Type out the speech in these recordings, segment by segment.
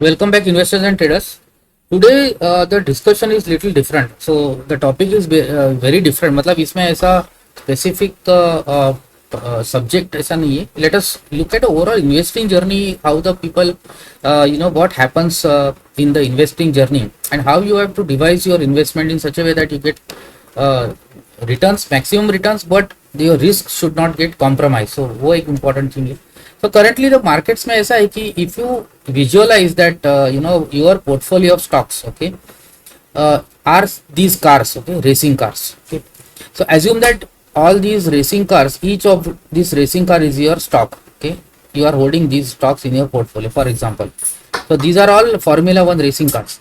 Welcome back, investors and traders. Today the discussion is little different. So the topic is very different. मतलब इसमें ऐसा specific subject ऐसा नहीं है. Let us look at overall investing journey, how the people, what happens in the investing journey, and how you have to devise your investment in such a way that you get returns, maximum returns, but your risk should not get compromised. So वो एक important thing है. So currently the markets में ऐसा है कि if you visualize that your portfolio of stocks, okay, are these cars, okay, racing cars, okay. So assume that all these racing cars, each of this racing car is your stock, okay. You are holding these stocks in your portfolio, for example. So these are all Formula One racing cars.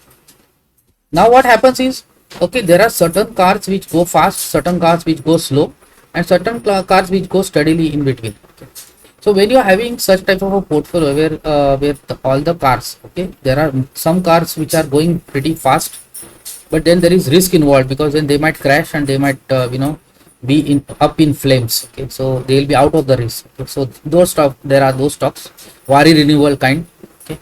Now what happens is, okay, there are certain cars which go fast, certain cars which go slow, and certain cars which go steadily in between. Okay. So when you are having such type of a portfolio where all the cars, okay, there are some cars which are going pretty fast, but then there is risk involved because then they might crash and they might be up in flames. Okay, so they will be out of the race. Okay, so those stocks, there are those stocks, Wari renewal kind. Okay,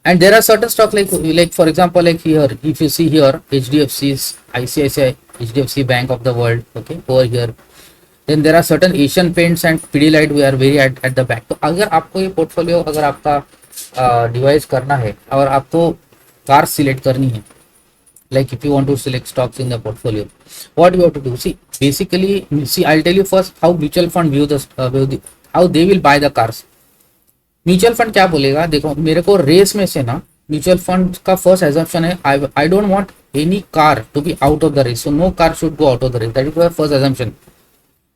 and there are certain stocks like for example, like here, if you see here, HDFC's, ICICI, HDFC Bank of the world. Okay, over here. Then there are certain Asian Paints and Pidilite we are very at the back. तो अगर आपको ये portfolio अगर आपका device करना है और आपको कार सिलेक्ट करनी है, like if you want to select stocks in the portfolio, what you have to do, see basically, see I'll tell you first how mutual fund view how they will buy the cars. Mutual fund क्या बोलेगा, देखो मेरे को race में से ना, mutual fund का first assumption है I don't want any car to be out of the race, so no car should go out of the race, that is first assumption.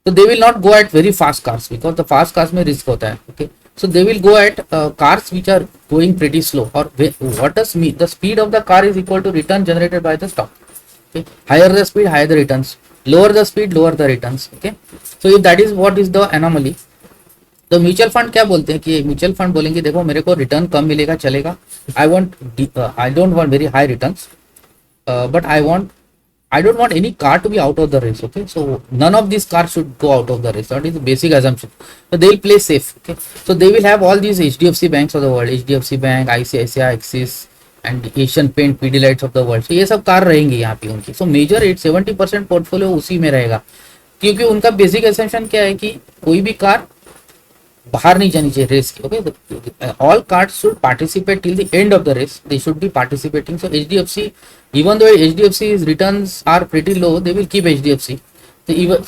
So they will not go at very fast cars because the fast cars में risk होता है. Okay, so they will go at cars which are going pretty slow, or what does mean, the speed of the car is equal to return generated by the stock. Okay, higher the speed, higher the returns, lower the speed, lower the returns. Okay, so if that is what is the anomaly, तो mutual fund क्या बोलते हैं कि mutual fund बोलेंगे देखो मेरे को return कम मिलेगा चलेगा, आई don't want very high returns, but I don't want any car to be out of the race. Okay, so none of these cars should go out of the race. That is the basic assumption. So they will play safe. Okay, so they will have all these HDFC banks of the world, HDFC Bank, ICICI, Axis, and Asian Paint, Pidilite of the world. So ये सब car रहेंगी यहाँ पे उनकी. So major 70% portfolio उसी में रहेगा, क्योंकि उनका बेसिक assumption क्या है कि कोई भी कार बाहर नहीं जानी चाहिए रेस की. Okay, all cars should participate till the end of the race, they should be participating. So HDFC, even though HDFC's returns are pretty low, they will keep HDFC.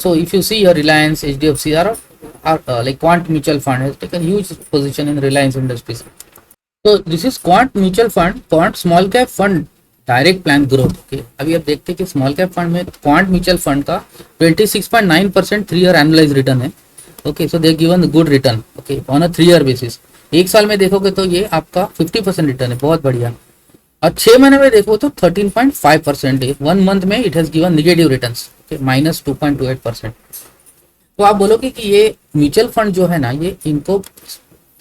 So if you see your Reliance, HDFC are like Quant Mutual Fund has taken huge position in Reliance Industries. So this is Quant Mutual Fund, Quant Small Cap Fund, direct plan growth. Okay, अभी आप देखते हैं कि small cap fund में quant mutual fund का 26.9% 3 year annualise return है. Okay, so they given good return. Okay, on a 3 year basis. एक साल में देखोगे तो ये आपका 50% रिटर्न है, बहुत बढ़िया. और 6 महीने में देखो तो 13.5% है. 1 मंथ में it has given negative returns, -2.28%. तो आप बोलोगे कि ये म्यूचुअल फंड जो है ना, ये इनको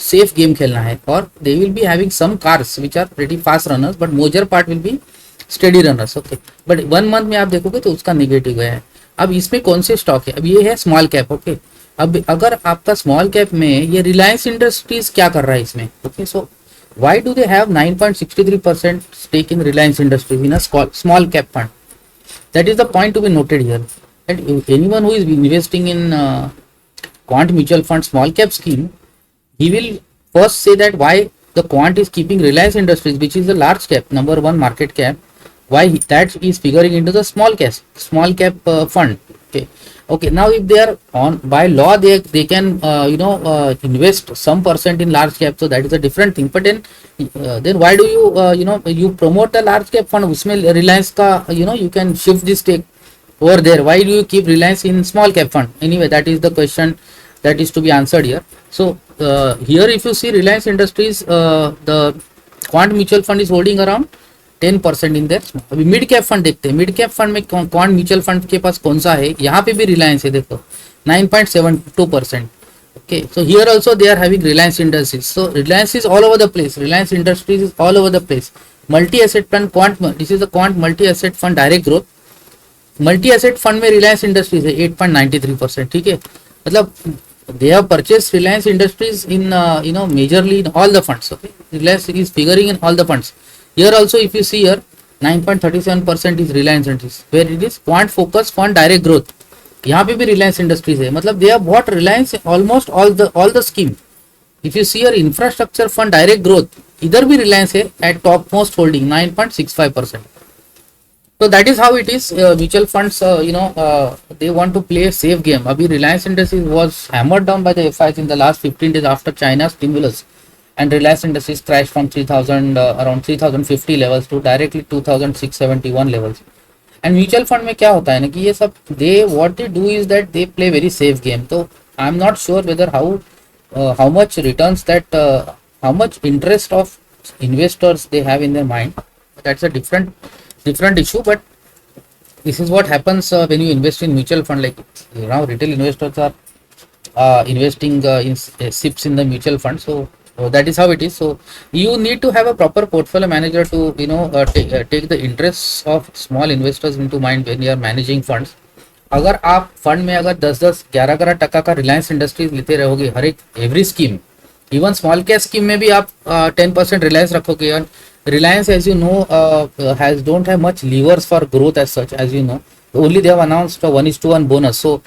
सेफ गेम खेलना है, और they will be having some cars which are pretty fast runners, but major part will be steady runners. Okay, but 1 month में आप देखोगे तो उसका निगेटिव है. अब इसमें कौन से स्टॉक है, अब ये है स्मॉल कैप. ओके, अब अगर आपका स्मॉल कैप में ये रिलायंस इंडस्ट्रीज क्या कर रहा है इसमें. Okay, so why do they have 9.63% stake in Reliance Industries in a small cap fund? That is the point to be noted here. And anyone who is investing in Quant Mutual Fund small cap scheme, he will first say that why the Quant is keeping Reliance Industries, which is the large cap, number 1 market cap, why that is figuring into the small cap fund. Okay, now if they are on by law, they can invest some percent in large cap, so that is a different thing. But then why do you you promote a large cap fund, उसमें Reliance का you can shift this stake over there. Why do you keep Reliance in small cap fund? Anyway, that is the question that is to be answered here. So here if you see Reliance Industries, the Quant Mutual Fund is holding around 10% in their. अभी mid cap fund देखते हैं, mid cap fund में quant mutual fund के पास कौन सा है, यहाँ पे भी रिलायंस है, देखो 9.72%. Okay, so here also they are having Reliance Industries. So Reliance is all over the place, Reliance Industries is all over the place. Multi asset fund Quant, this is the Quant multi asset fund direct growth. Multi asset fund में Reliance industries है 8.93%. ठीक है, मतलब they have purchased Reliance Industries in majorly in all the funds. Okay, Reliance is figuring in all the funds. Here also, if you see here, 9.37% is Reliance Industries, where it is Quant Focus Fund Direct Growth. यहाँ पे भी Reliance Industries है, मतलब they have bought Reliance almost all the scheme. If you see your infrastructure fund direct growth, इधर भी Reliance है at topmost holding 9.65%. So that is how it is. Mutual funds, they want to play a safe game. Abhi Reliance Industries was hammered down by the FIs in the last 15 days after China's stimulus, and Reliance Industries crashed from 3000 around 3050 levels to directly 2671 levels. And mutual fund में क्या होता है ना कि ये सब what they do is that they play very safe game. So I'm not sure whether how much returns that how much interest of investors they have in their mind. That's a different issue, but this is what happens when you invest in mutual fund. Like now retail investors are investing in SIPs in the mutual fund, so that is how it is. So you need to have a proper portfolio manager to take the interests of small investors into mind when you are managing funds. अगर आप fund में अगर 10-10 11-11% का Reliance industries लेते रहोगे हर एक every scheme, even small cap scheme में भी आप 10% रिलायंस रखोगे, और Reliance, as you know, don't have much levers for growth as such. As you know, only they have announced a 1:1 bonus. So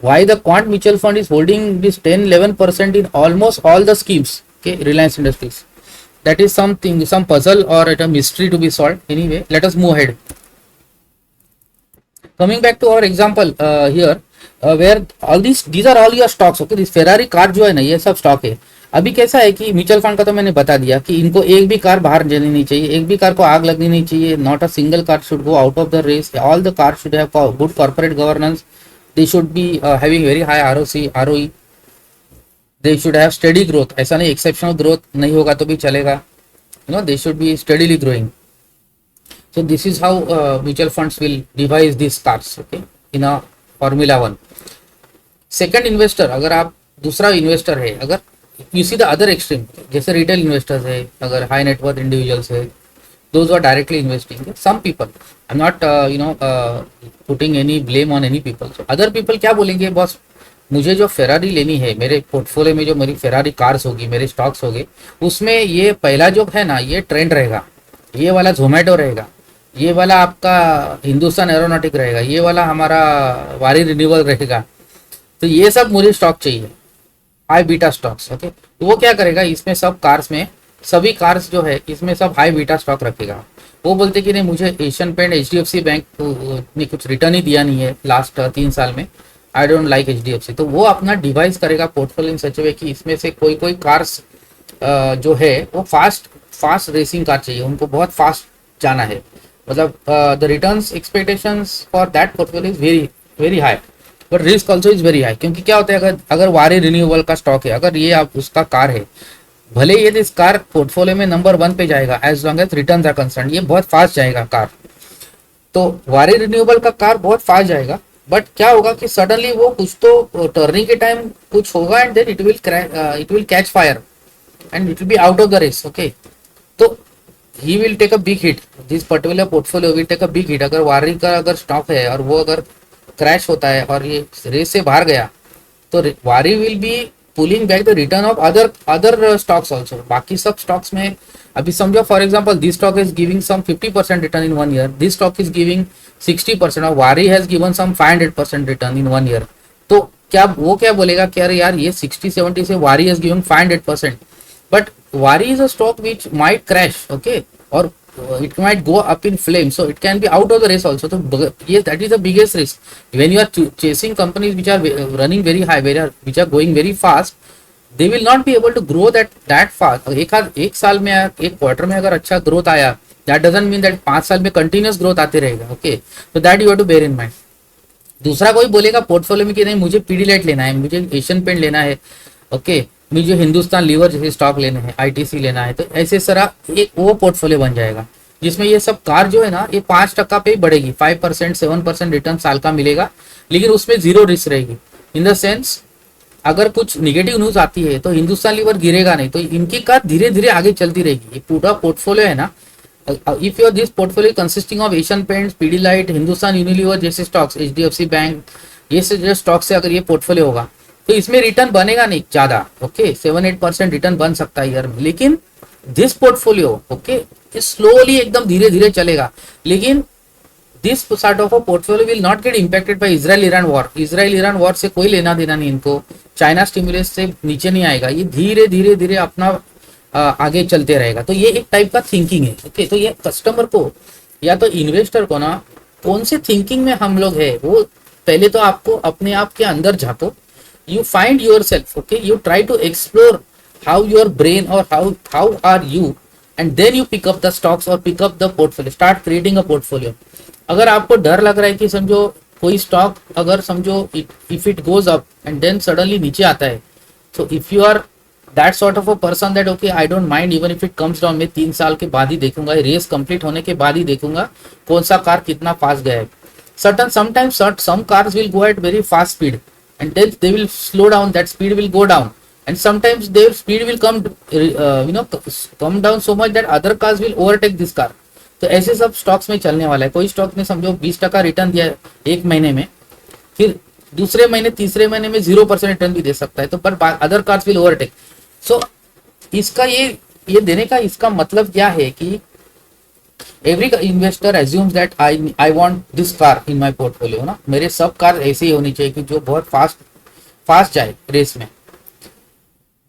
why the Quant mutual fund is holding this 10-11% in almost all the schemes? Okay, Reliance Industries. That is something, some puzzle or a mystery to be solved. Anyway, let us move ahead. Coming back to our example here, where all these are all your stocks. Okay, this Ferrari car जो है ना, ये सब stock है. अभी कैसा है कि म्यूचुअल फंड का तो मैंने बता दिया कि इनको एक भी कार बाहर जानी नहीं चाहिए, एक भी कार को आग लगनी नहीं चाहिए. Not a single car should go out of the race. All the car should have good corporate governance. They should be having very high ROE. They should have steady growth. ऐसा नहीं exceptional growth नहीं होगा तो भी चलेगा. They should be steadily growing. So this is how mutual funds will devise these cars, okay, in a Formula 1. Second investor, अगर आप दूसरा इन्वेस्टर है, अगर you see the other extreme, जैसे रिटेल इन्वेस्टर्स है, अगर हाई नेटवर्थ इंडिविजुअल्स है, those who are directly investing. Some people, I'm not putting any blame on any people. So other people क्या बोलेंगे, बॉस मुझे जो फेरारी लेनी है, मेरे पोर्टफोलियो में जो मेरी फेरारी कार्स होगी, मेरे स्टॉक्स होंगे, उसमें ये पहला जो है ना, ये ट्रेंड रहेगा, ये वाला जोमेटो रहेगा, ये वाला आपका हिंदुस्तान एरोनॉटिक रहेगा, ये वाला हमारा वारी रिन्यूएबल रहेगा. तो ये सब मुझे स्टॉक चाहिए, हाई बीटा स्टॉक्स. ओके, तो वो क्या करेगा, इसमें सब कार्स में सभी कार्स जो है इसमें सब हाई बीटा स्टॉक रखेगा. वो बोलते कि नहीं, मुझे एशियन पेंट HDFC बैंक ने कुछ रिटर्न ही दिया नहीं है लास्ट 3 साल में, आई डोंट लाइक HDFC. तो वो अपना डिवाइस करेगा पोर्टफोलियो इन सच वे कि इसमें से कोई कार्स जो है वो फास्ट रेसिंग कार चाहिए, उनको बहुत फास्ट जाना है. मतलब the returns expectations for that portfolio is very very high, but risk also is very high. क्योंकि क्या होता है, अगर वारी रिन्यूएबल का स्टॉक है, अगर ये आप उसका कार है, भले ये इस कार पोर्टफोलियो में नंबर 1 पे जाएगा as long as returns are concern, ये बहुत फास्ट जाएगा कार. तो वारी रिन्यूएबल का कार बहुत फास्ट जाएगा, बट क्या होगा कि सडनली वो कुछ तो टर्निंग के टाइम कुछ होगा and then it will catch fire and it will be out of the race. Okay, तो he will take a big hit. This particular portfolio will take a big hit. अगर वारी का अगर stock है और वो अगर क्रैश होता है और ये रेस से बाहर गया, तो Waaree will be pulling back the return of other stocks also. बाकी सब स्टॉक्स में अभी समझो, for example this stock is giving some 50% return in 1 year, this stock is giving 60% और Waaree has given some 500% return in 1 year. तो क्या बोलेगा कि अरे यार ये 60-70 से वारी has given 500%, but Wari is a stock which might crash, okay, or it might go up in flames, so it can be out of the race also. So yes, that is the biggest risk when you are chasing companies which are running very high, which are going very fast. They will not be able to grow that fast. एक साल में एक quarter में अगर अच्छा growth आया, that doesn't mean that 5 साल में कंटिन्यूस ग्रोथ आते रहेगा. Okay, so that you have to bear in mind. दूसरा कोई बोलेगा पोर्टफोलियो में कि नहीं मुझे पीडीलाइट लेना है, मुझे एशियन पेंट लेना है, ओके, मुझे हिंदुस्तान लीवर जैसे स्टॉक लेने हैं, ITC लेना है, तो ऐसे सारा एक वो पोर्टफोलियो बन जाएगा जिसमें ये सब कार जो है ना ये 5% पे ही बढ़ेगी, 5% 7% रिटर्न साल का मिलेगा, लेकिन उसमें 0 रिस्क रहेगी. इन द सेंस अगर कुछ निगेटिव न्यूज आती है तो हिंदुस्तान लीवर गिरेगा नहीं, तो इनकी कार धीरे धीरे आगे चलती रहेगी. ये पूरा पोर्टफोलियो है ना, if your this portfolio consisting of Asian paints, Pidilite, Hindustan Unilever जैसे स्टॉक्स, HDFC बैंक, ये से जो स्टॉक से अगर ये पोर्टफोलियो होगा तो इसमें रिटर्न बनेगा नहीं ज्यादा, ओके 7-8% रिटर्न बन सकता है ईयर में, लेकिन दिस पोर्टफोलियो ओके स्लोली एकदम धीरे धीरे चलेगा, लेकिन this sort of a portfolio will not gate impacted by Israel Iran war. Israel Iran war से कोई लेना देना नहीं इनको, चाइना स्टिमुलस से नीचे नहीं आएगा, ये धीरे धीरे धीरे अपना आगे चलते रहेगा। तो ये एक टाइप का थिंकिंग है, ओके। तो ये कस्टमर को या तो इन्वेस्टर को ना कौन से थिंकिंग में हम लोग है, वो पहले तो आपको अपने आप के अंदर झांको, you find yourself, okay, you try to explore how your brain or how are you, and then you pick up the stocks or pick up the portfolio, start creating a portfolio। अगर आपको डर लग रहा है कि समझो कोई stock अगर समझो if it goes up and then suddenly नीचे आता है, so if you are that sort of a person that okay I don't mind even if it comes down, मैं 3 साल के बाद ही देखूंगा, रेस कंप्लीट होने के बाद ही देखूंगा कौन सा कार कितना फास्ट गया है। sometimes some cars will go at very fast speed and then they will slow down, that speed will go down, and sometimes their speed will come down so much that other cars will overtake this car। तो ऐसे सब stocks में चलने वाला है। कोई stock ने समझो 20% रिटर्न दिया एक महीने में, फिर दूसरे महीने तीसरे महीने में 0% रिटर्न भी दे सकता है, तो पर अदर कार्स विल ओवरटेक। सो इसका ये देने का इसका मतलब क्या है कि every investor assumes that I want this car in my portfolio ना, मेरे सब कार ऐसे ही होनी चाहिए कि जो बहुत फास्ट जाए रेस में।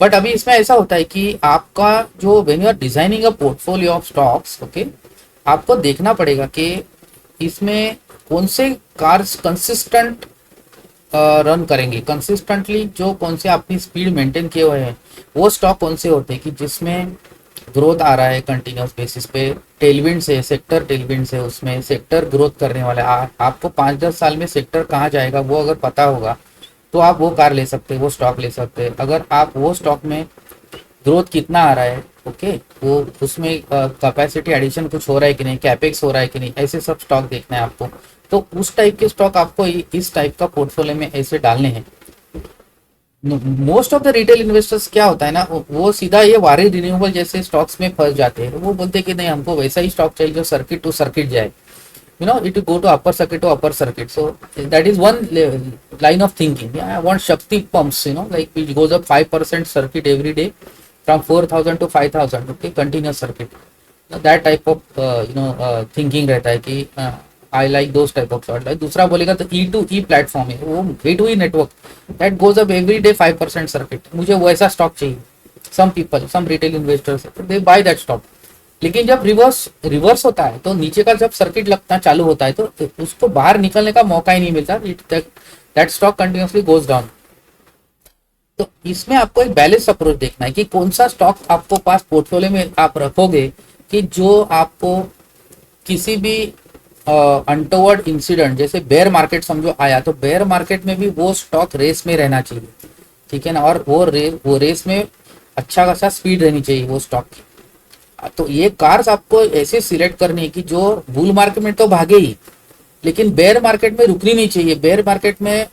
बट अभी इसमें ऐसा होता है कि आपका जो when you are designing a portfolio of stocks, okay, आपको देखना पड़ेगा कि इसमें कौन से कार्स कंसिस्टेंट रन करेंगे, कंसिस्टेंटली जो कौन से अपनी स्पीड मेंटेन किए हुए हैं, वो स्टॉक कौन से होते हैं कि जिसमें ग्रोथ आ रहा है कंटिन्यूस बेसिस पे, टेलविंड से सेक्टर टेलविंड से, उसमें सेक्टर ग्रोथ करने वाला है। आपको 5-10 साल में सेक्टर कहाँ जाएगा वो अगर पता होगा तो आप वो कार ले सकते हैं, वो स्टॉक ले सकते हैं। अगर आप वो स्टॉक में ग्रोथ कितना आ रहा है, ओके, वो उसमें कैपेसिटी एडिशन कुछ हो रहा है कि नहीं, कैपेक्स हो रहा है कि नहीं, ऐसे सब स्टॉक देखना है आपको। तो उस टाइप के स्टॉक आपको इस टाइप का पोर्टफोलियो में ऐसे डालने हैं। Most of the retail investors क्या होता है ना, वो सीधा ये वारी रिन्यूएबल जैसे स्टॉक्स में फंस जाते हैं। वो बोलते हैं कि नहीं हमको वैसा ही स्टॉक चाहिए जो सर्किट टू सर्किट जाए, you know it will go to upper circuit, so that is one line of thinking। yeah, I want Shakti pumps, you know, like which goes up 5% circuit every day from 4,000 to 5,000, okay, continuous circuit। that type of thinking रहता है कि I like those type of short। दूसरा बोलेगा तो E2E platform है, वो E2E network that goes up every day 5% circuit, मुझे वैसा स्टॉक चाहिए। some people, some retail investors, they buy that stock। लेकिन जब रिवर्स होता है तो नीचे का जब सर्किट लगना चालू होता है तो उसको बाहर निकलने का मौका ही नहीं मिलता, that stock continuously goes down. तो इसमें आपको एक बैलेंस अप्रोच देखना है कि कौन सा स्टॉक आपको पास पोर्टफोलियो में आप रखोगे कि जो आपको किसी भी अनटोवर्ड इंसिडेंट, जैसे बेयर मार्केट समझो आया, तो बेयर मार्केट में भी वो स्टॉक रेस में रहना चाहिए, ठीक है ना, और वो रेस में अच्छा खासा स्पीड रहनी चाहिए वो स्टॉक की। तो ये कार्स आपको ऐसे सिलेक्ट करनी है कि जो बुल मार्केट में तो भागे ही, लेकिन बेयर मार्केट में रुकनी नहीं चाहिए। बेयर मार्केट में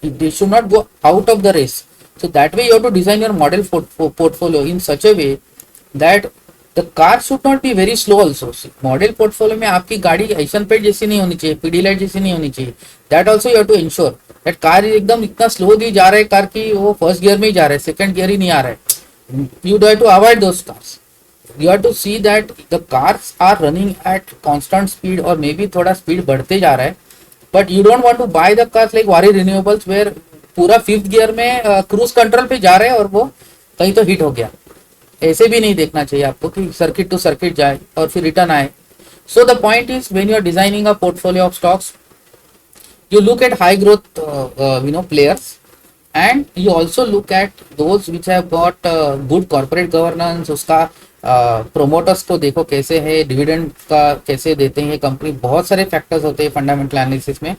they should not go out of the race. So that way you have to design your model portfolio in such a way that the car should not be very slow also. Model portfolio में आपकी गाड़ी एशन paid जैसी नहीं होनी चाहिए, PD light जैसी नहीं होनी चाहिए। That also you have to ensure that car एकदम इतना स्लो दी जा रहा है कार की, वो फर्स्ट गियर में ही जा रहा है, सेकंड गियर ही नहीं आ रहा है। You have to avoid those cars. You have to see that the cars are running at constant speed और मे बी थोड़ा स्पीड बढ़ते जा रहा है, but you don't want to buy the cars like Waaree Renewables where पूरा 5th gear में cruise control पे जा रहे हैं और वो कहीं तो हिट हो गया। ऐसे भी नहीं देखना चाहिए आपको कि सर्किट टू सर्किट जाए और फिर रिटर्न आए। So the point is when you are designing a portfolio of stocks, you look at high growth players, and you also look at those which have got good corporate governance। उसका promoters को देखो कैसे है, dividend का कैसे देते हैं company, बहुत सारे फैक्टर्स होते हैं फंडामेंटल एनालिसिस में।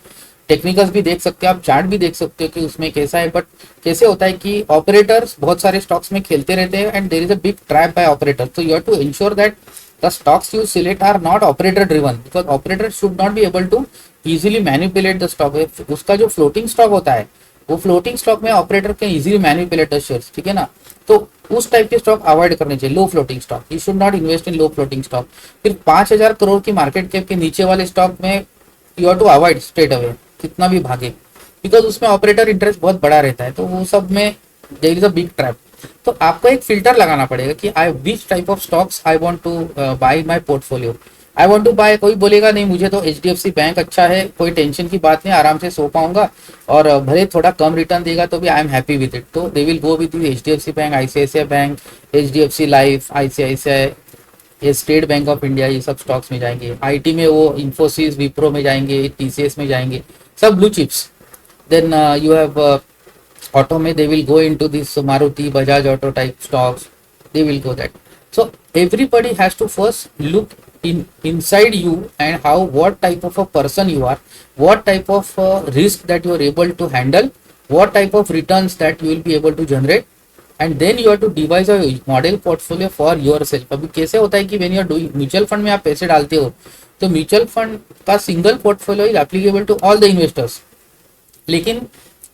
टेक्निकल्स भी देख सकते हो आप, चार्ट भी देख सकते हो कि उसमें कैसा है। बट कैसे होता है कि ऑपरेटर्स बहुत सारे स्टॉक्स में खेलते रहते हैं and there is a big trap by operators. तो you have to ensure that the stocks you select are not operator driven, because operator should not be able to easily manipulate the stock। उसका जो floating stock होता है वो floating stock में operator can easily manipulate the shares, ठीक है ना। तो उस टाइप के स्टॉक अवॉइड करने चाहिए, low floating stock. You should not invest in low floating stock. फिर 5,000 करोड़ की मार्केट कैप के नीचे वाले स्टॉक में you have to avoid straight away, कितना भी भागे। बिकॉज उसमें ऑपरेटर इंटरेस्ट बहुत बड़ा रहता है, तो वो सब में there is a big trap. तो आपको एक फिल्टर लगाना पड़ेगा कि I which type of stocks I want to buy my portfolio. I want to buy, कोई बोलेगा नहीं मुझे तो HDFC बैंक अच्छा है, कोई टेंशन की बात नहीं, आराम से सो पाऊंगा, और भले थोड़ा कम रिटर्न देगा तो भी I'm happy with it, तो they will go with HDFC bank, ICICI bank, HDFC life, ICICI, ये स्टेट बैंक ऑफ इंडिया, ये सब स्टॉक्स में जाएंगे। IT में वो इंफोसिस, विप्रो में जाएंगे, TCS में जाएंगे, सब blue chips. Then you have auto may they will go into this Maruti, Bajaj Auto type stocks, they will go that. So everybody has to first look inside you and how, what type of a person you are, what type of risk that you are able to handle, what type of returns that you will be able to generate, and then you have to devise a model portfolio for yourself. अभी कैसे होता है कि when you are doing mutual fund में आप पैसे डालते हो तो म्यूचुअल फंड का single portfolio is applicable to all the investors, लेकिन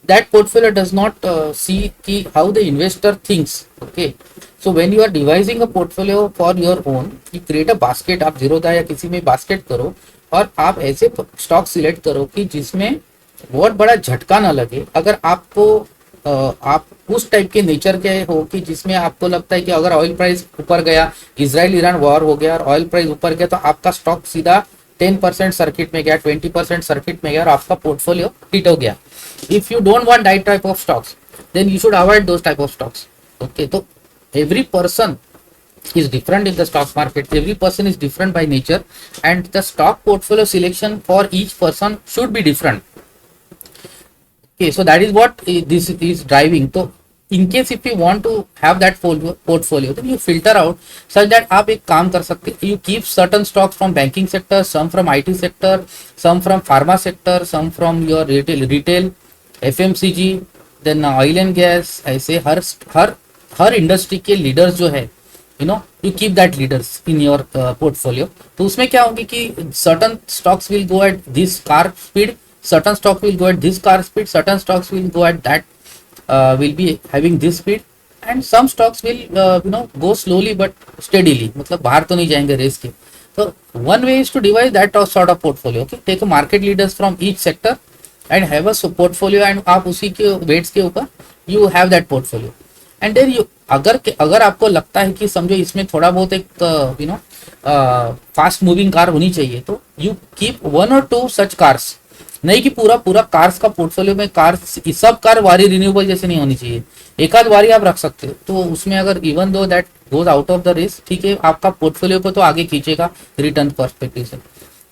that portfolio does not see ki how the investor thinks. Okay, so when you are devising a portfolio for your own, you create a basket, आप जीरोधा या किसी में basket करो और आप ऐसे stock select करो कि जिसमें बहुत बड़ा झटका ना लगे। अगर आपको आप उस टाइप के नेचर के हो कि जिसमें आपको लगता है कि अगर ऑयल प्राइस ऊपर गया, इजराइल ईरान वॉर हो गया और ऑयल प्राइस ऊपर गया, तो आपका स्टॉक सीधा 10% सर्किट में गया, 20% सर्किट में गया और आपका पोर्टफोलियो हिट हो गया। If you don't want that type of stocks, then you should avoid those type of stocks. Okay, so every person is different in the stock market. Every person is different by nature, and the stock portfolio selection for each person should be different. Okay, so that is what this is driving. So in case if you want to have that portfolio, then you filter out such that आप एक काम कर सकते, you keep certain stocks from banking sector, some from IT sector, some from pharma sector, some from your retail FMCG, then oil and gas, ऐसे हर industry के leaders जो है, you know, you keep that leaders in your portfolio. तो उसमें क्या होगी कि certain stocks will go at this car speed, certain stock will go at this car speed, certain stocks will go at that will be having this speed, and some stocks will go slowly but steadily, मतलब बाहर तो नहीं जाएंगे race के। तो one way is to devise that sort of portfolio. Okay, take a market leaders from each sector and have a portfolio, and आप उसी के weights के ऊपर you have that portfolio, and then you अगर आपको लगता है कि समझो इसमें थोड़ा बहुत एक फास्ट मूविंग कार होनी चाहिए, तो you keep 1 or 2 such cars, नहीं कि पूरा कार्स का पोर्टफोलियो में कार्स, सब कार वारी रिन्यूएबल जैसे नहीं होनी चाहिए, एक आध वारी आप रख सकते हो। तो उसमें अगर even though that goes out of the risk, ठीक है, आपका पोर्टफोलियो को तो आगे खींचेगा रिटर्न पर्सपेक्टिव से।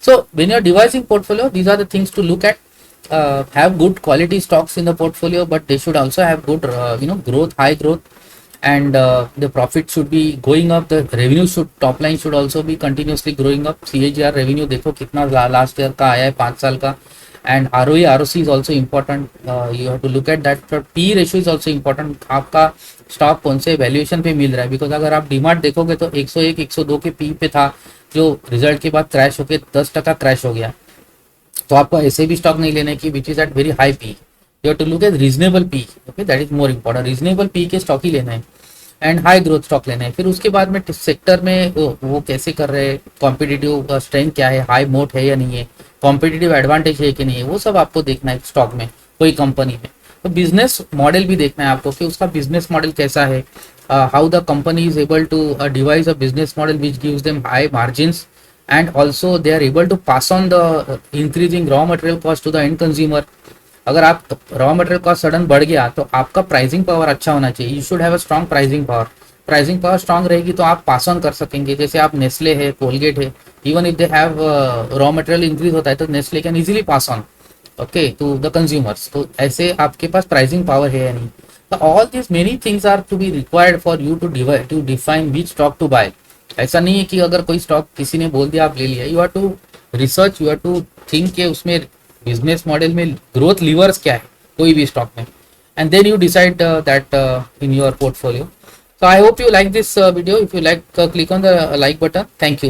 So when you are devising portfolio, these are the things to look at. Have good quality stocks in the portfolio, but they should also have good growth, high growth, and the profit should be going up. The revenue should, top line should also be continuously growing up. CAGR revenue देखो कितना last year का आया है 5 साल का, and ROE ROC is also important. You have to look at that. But P ratio is also important. आपका stock कौन से वैल्यूएशन पे मिल रहा है, बिकॉज अगर आप डीमार्ट देखोगे तो 101 102 के पी पे था, जो रिजल्ट के बाद क्रैश होके 10% क्रैश हो गया। तो आपको ऐसे भी स्टॉक नहीं लेने की which is at very high P, you have to look at reasonable P. Okay, that is more important, reasonable P के स्टॉक ही लेना है एंड हाई ग्रोथ स्टॉक लेना है। फिर उसके बाद में सेक्टर में वो कैसे कर रहे हैं, कॉम्पिटिटिव स्ट्रेंथ क्या है, हाई मोट है या नहीं है, कॉम्पिटिटिव एडवांटेज है कि नहीं है, वो सब आपको देखना है स्टॉक में, कोई कंपनी में। तो बिजनेस मॉडल भी देखना है आपको कि उसका बिजनेस मॉडल कैसा है, how the company is able to devise a business model which gives them high margins, and also they are able to pass on the increasing raw material cost to the end consumer. अगर आप raw material cost sudden बढ़ गया तो आपका pricing power अच्छा होना चाहिए, you should have a strong pricing power. Pricing power strong रहेगी तो आप पास ऑन कर सकेंगे। जैसे आप नेस्ले है, कोलगेट है, even if they have raw material increase होता है तो Nestle can easily pass on okay to the consumers. तो ऐसे आपके पास प्राइसिंग पावर है या नहीं। तो all this many things are to be required for you to define which stock to buy. ऐसा नहीं है कि अगर कोई स्टॉक किसी ने बोल दिया आप ले लिया, you have to research, you have to think के उसमें बिजनेस मॉडल में ग्रोथ लीवर्स क्या है कोई भी स्टॉक में, and then you decide that in your portfolio. So I hope you like this video. If you like, click on the like button. Thank you.